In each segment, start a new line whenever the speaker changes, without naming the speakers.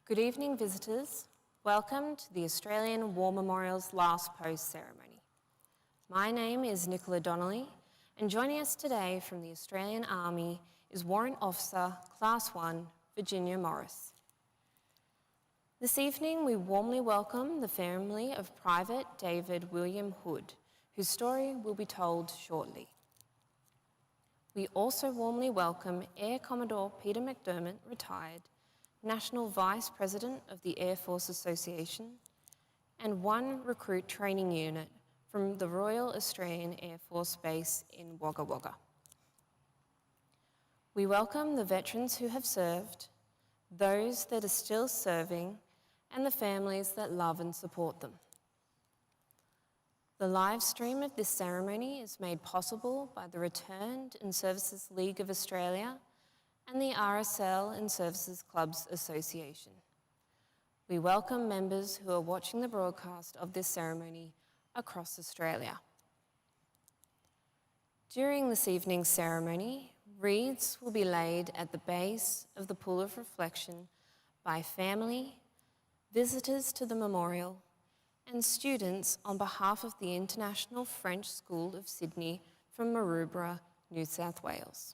Good evening, visitors. Welcome to the Australian War Memorial's Last Post ceremony. My name is Nicola Donnelly, and joining us today from the Australian Army is Warrant Officer Class 1, Virginia Morris. This evening, we warmly welcome the family of Private David William Hood, whose story will be told shortly. We also warmly welcome Air Commodore Peter McDermott, retired, National Vice President of the Air Force Association, and one recruit training unit from the Royal Australian Air Force Base in Wagga Wagga. We welcome the veterans who have served, those that are still serving, and the families that love and support them. The live stream of this ceremony is made possible by the Returned and Services League of Australia and the RSL and Services Clubs Association. We welcome members who are watching the broadcast of this ceremony across Australia. During this evening's ceremony, wreaths will be laid at the base of the Pool of Reflection by family, visitors to the memorial, and students on behalf of the International French School of Sydney from Maroubra, New South Wales.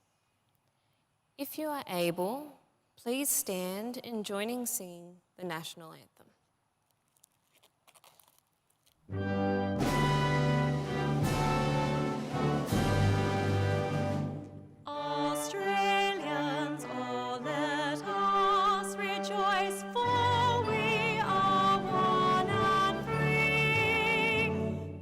If you are able, please stand and join singing the national anthem.
Australians, oh, let us rejoice, for we are one and free.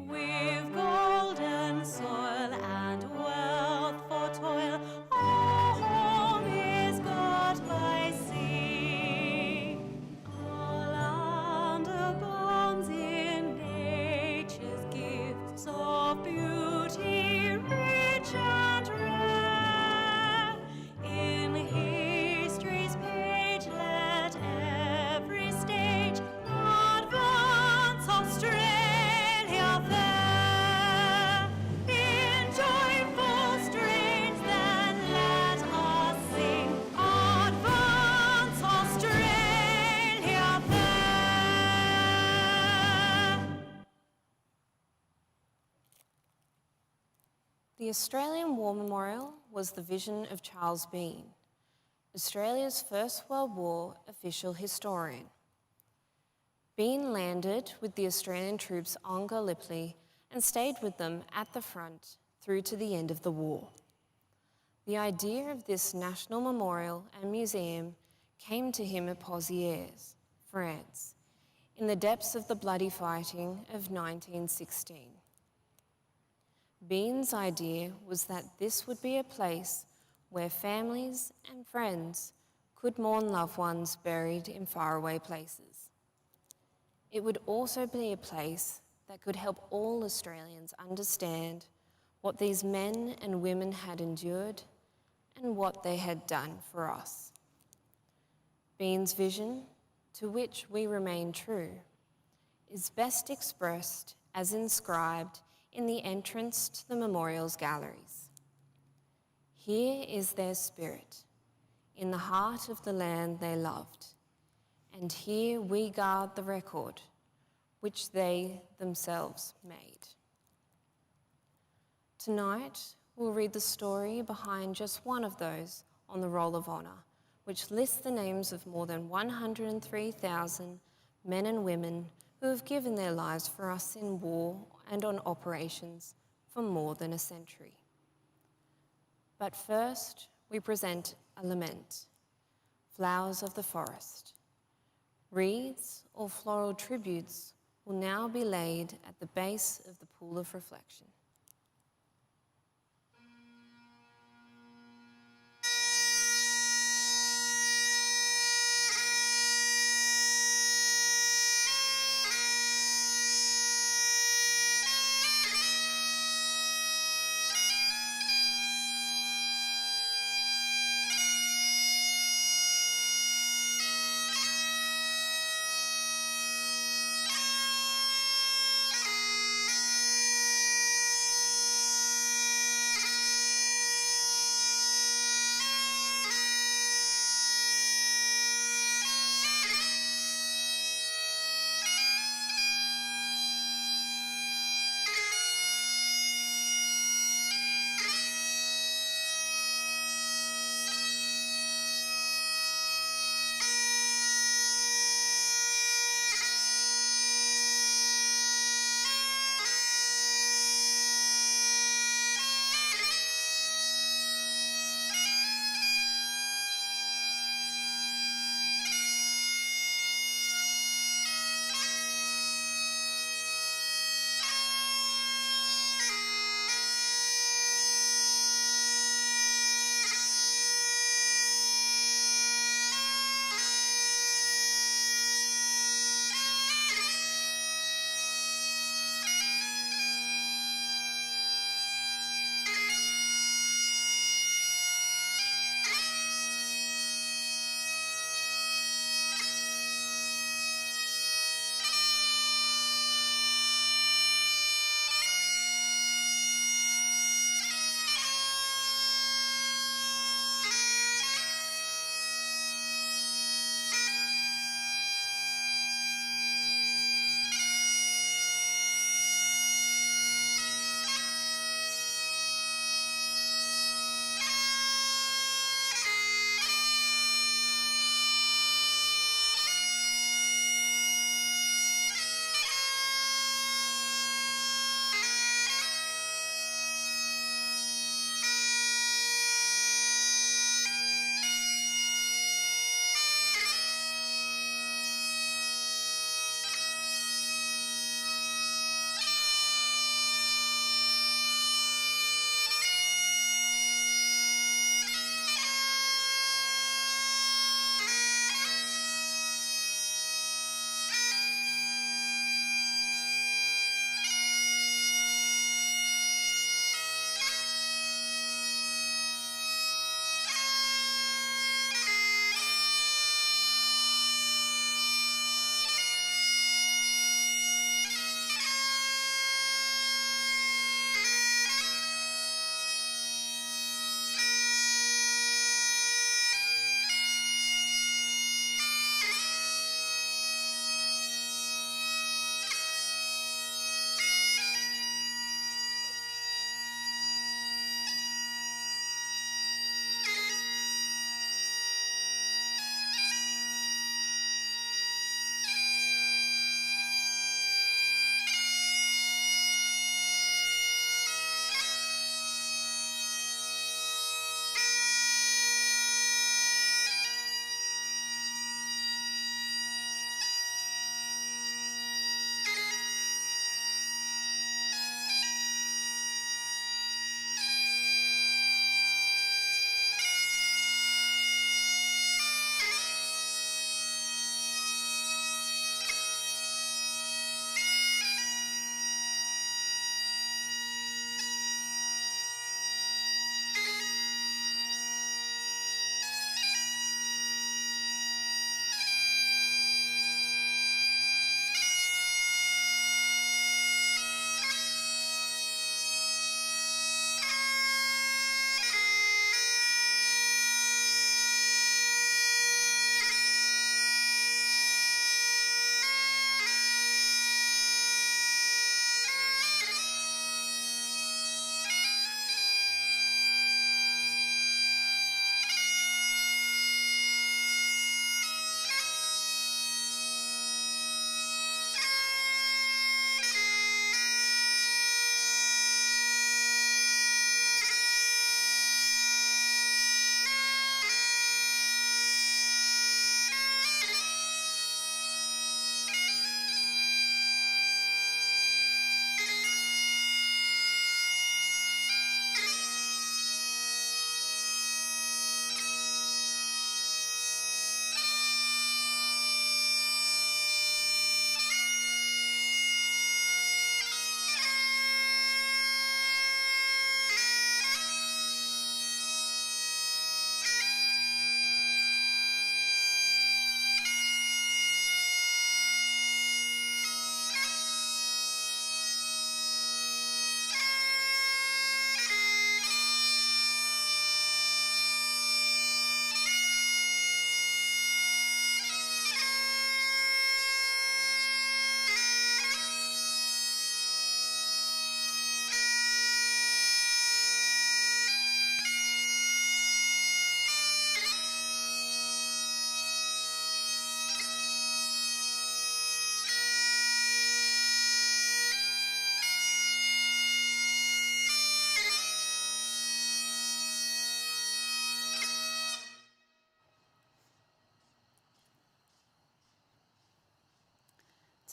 With golden soil and wealth for toil, our home is got by sea. Our land abounds in nature's gifts of beauty, rich and rare. In history's page, let every stage advance Australia fair. In joyful strains, then let us sing, advance Australia fair.
The Australian War Memorial was the vision of Charles Bean, Australia's First World War official historian. Bean landed with the Australian troops on Gallipoli and stayed with them at the front through to the end of the war. The idea of this national memorial and museum came to him at Pozières, France, in the depths of the bloody fighting of 1916. Bean's idea was that this would be a place where families and friends could mourn loved ones buried in faraway places. It would also be a place that could help all Australians understand what these men and women had endured and what they had done for us. Bean's vision, to which we remain true, is best expressed as inscribed in the entrance to the memorial's galleries. Here is their spirit, in the heart of the land they loved, and here we guard the record which they themselves made. Tonight, we'll read the story behind just one of those on the Roll of Honour, which lists the names of more than 103,000 men and women who have given their lives for us in war and on operations for more than a century. But first, we present a lament, Flowers of the Forest. Wreaths or floral tributes will now be laid at the base of the Pool of Reflection.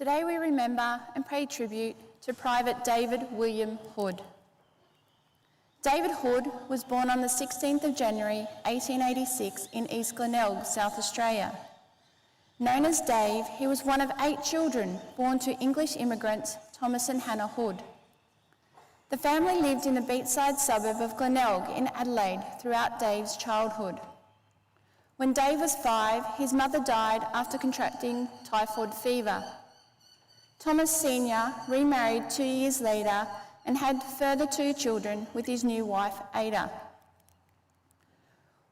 Today we remember and pay tribute to Private David William Hood. David Hood was born on the 16th of January 1886 in East Glenelg, South Australia. Known as Dave, he was one of 8 children born to English immigrants Thomas and Hannah Hood. The family lived in the beachside suburb of Glenelg in Adelaide throughout Dave's childhood. When Dave was 5, his mother died after contracting typhoid fever. Thomas Sr. remarried 2 years later and had further 2 children with his new wife, Ada.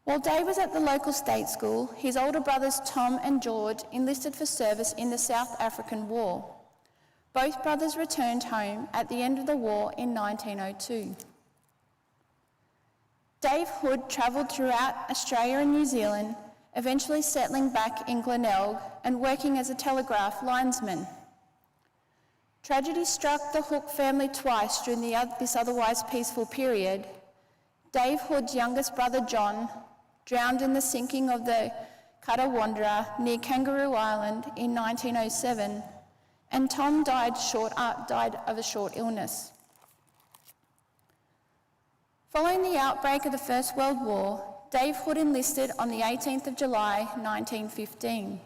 While Dave was at the local state school, his older brothers Tom and George enlisted for service in the South African War. Both brothers returned home at the end of the war in 1902. Dave Hood travelled throughout Australia and New Zealand, eventually settling back in Glenelg and working as a telegraph linesman. Tragedy struck the Hook family twice during this otherwise peaceful period. Dave Hood's youngest brother John drowned in the sinking of the Cutter Wanderer near Kangaroo Island in 1907, and Tom died of a short illness. Following the outbreak of the First World War, Dave Hood enlisted on the 18th of July 1915.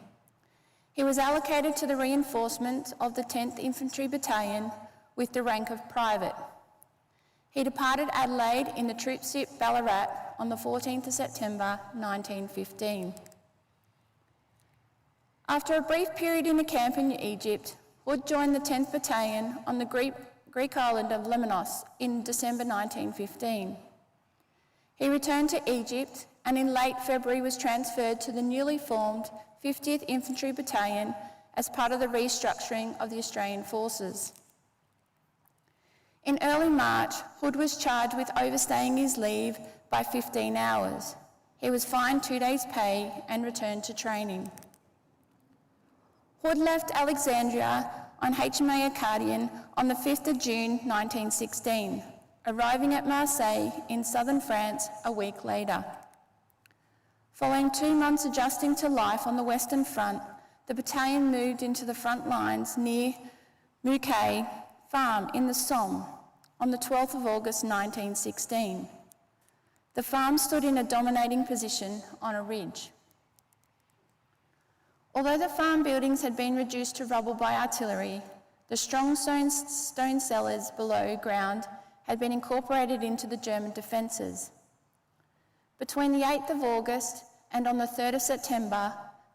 He was allocated to the reinforcement of the 10th Infantry Battalion with the rank of private. He departed Adelaide in the troop ship Ballarat on the 14th of September 1915. After a brief period in a camp in Egypt, Hood joined the 10th Battalion on the Greek island of Lemnos in December 1915. He returned to Egypt and in late February was transferred to the newly formed 50th Infantry Battalion as part of the restructuring of the Australian Forces. In early March, Hood was charged with overstaying his leave by 15 hours. He was fined 2 days' pay and returned to training. Hood left Alexandria on HMA Acadian on the 5th of June 1916, arriving at Marseille in southern France a week later. Following 2 months adjusting to life on the Western Front, the battalion moved into the front lines near Mouquet Farm in the Somme on the 12th of August 1916. The farm stood in a dominating position on a ridge. Although the farm buildings had been reduced to rubble by artillery, the strong stone cellars below ground had been incorporated into the German defences. Between the 8th of August and on the 3rd of September,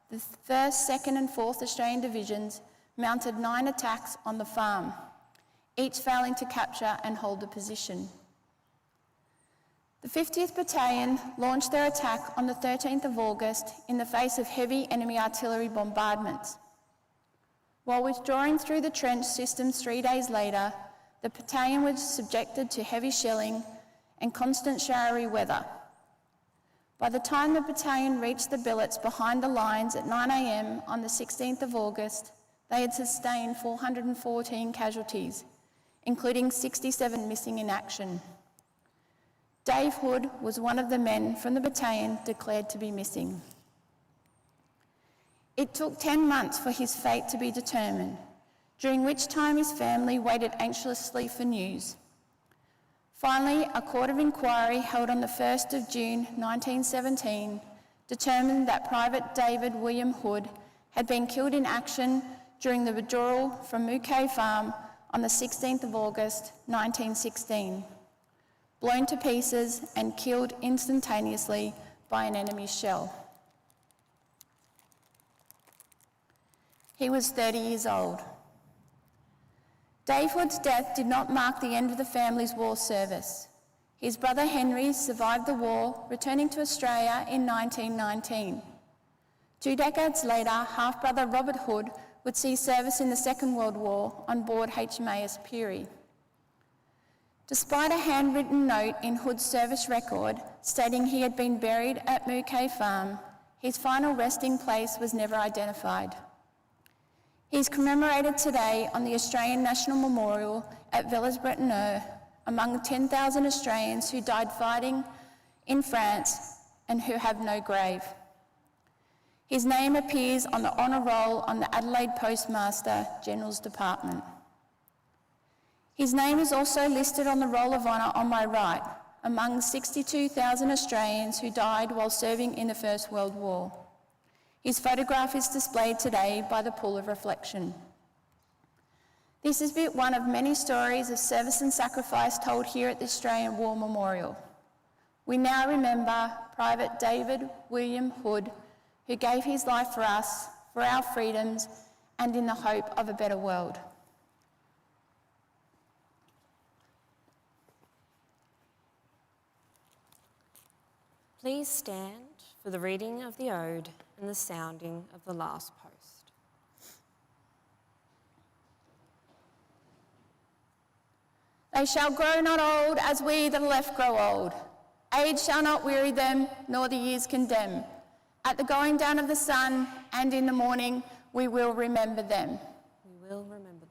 the 1st, 2nd and 4th Australian Divisions mounted 9 attacks on the farm, each failing to capture and hold the position. The 50th Battalion launched their attack on the 13th of August in the face of heavy enemy artillery bombardments. While withdrawing through the trench systems 3 days later, the battalion was subjected to heavy shelling and constant showery weather. By the time the battalion reached the billets behind the lines at 9 a.m. on the 16th of August, they had sustained 414 casualties, including 67 missing in action. Dave Hood was one of the men from the battalion declared to be missing. It took 10 months for his fate to be determined, during which time his family waited anxiously for news. Finally, a court of inquiry held on the 1st of June 1917 determined that Private David William Hood had been killed in action during the withdrawal from Mouquet Farm on the 16th of August 1916, blown to pieces and killed instantaneously by an enemy shell. He was 30 years old. Dave Hood's death did not mark the end of the family's war service. His brother Henry survived the war, returning to Australia in 1919. 2 decades later, half-brother Robert Hood would see service in the Second World War on board HMAS Peary. Despite a handwritten note in Hood's service record stating he had been buried at Mouquet Farm, his final resting place was never identified. He is commemorated today on the Australian National Memorial at Villers-Bretonneux among 10,000 Australians who died fighting in France and who have no grave. His name appears on the honour roll on the Adelaide Postmaster General's Department. His name is also listed on the Roll of Honour on my right, among 62,000 Australians who died while serving in the First World War. His photograph is displayed today by the Pool of Reflection. This is one of many stories of service and sacrifice told here at the Australian War Memorial. We now remember Private David William Hood, who gave his life for us, for our freedoms, and in the hope of a better world.
Please stand for the reading of the Ode and the sounding of the last post.
They shall grow not old as we that are left grow old. Age shall not weary them, nor the years condemn. At the going down of the sun and in the morning, we will remember them.
We will remember them.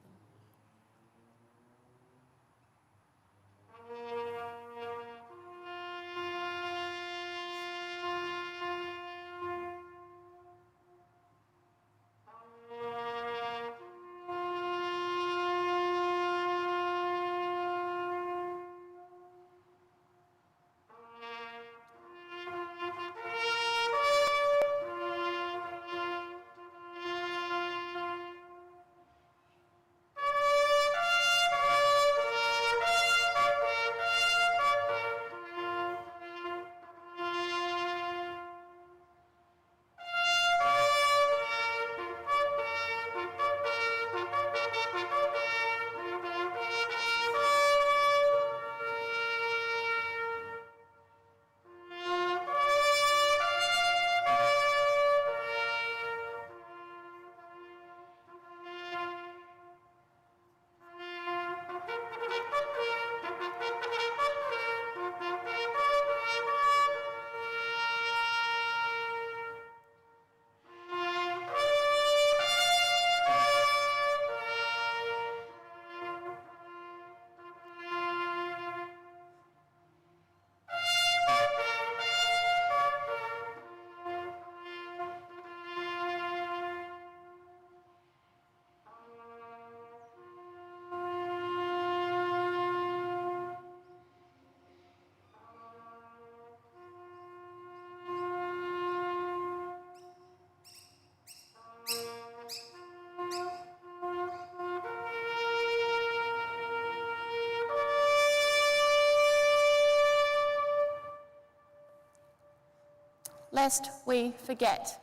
Lest we forget.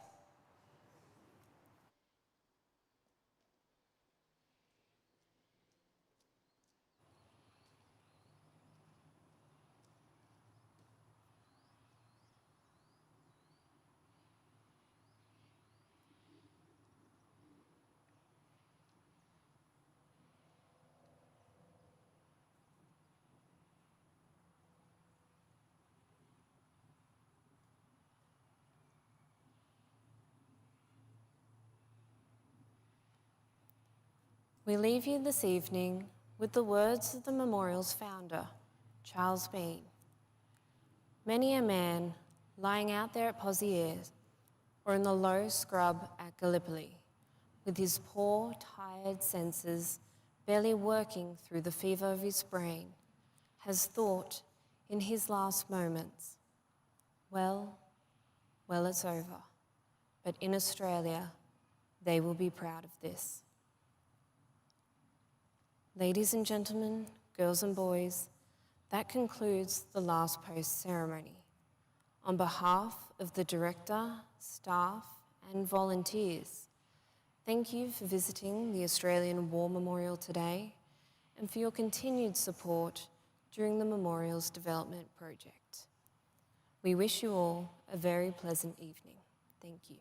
We leave you this evening with the words of the memorial's founder, Charles Bean. Many a man lying out there at Pozieres or in the low scrub at Gallipoli, with his poor, tired senses barely working through the fever of his brain, has thought in his last moments, well, it's over. But in Australia, they will be proud of this. Ladies and gentlemen, girls and boys, that concludes the last post ceremony. On behalf of the director, staff, and volunteers, thank you for visiting the Australian War Memorial today and for your continued support during the memorial's development project. We wish you all a very pleasant evening. Thank you.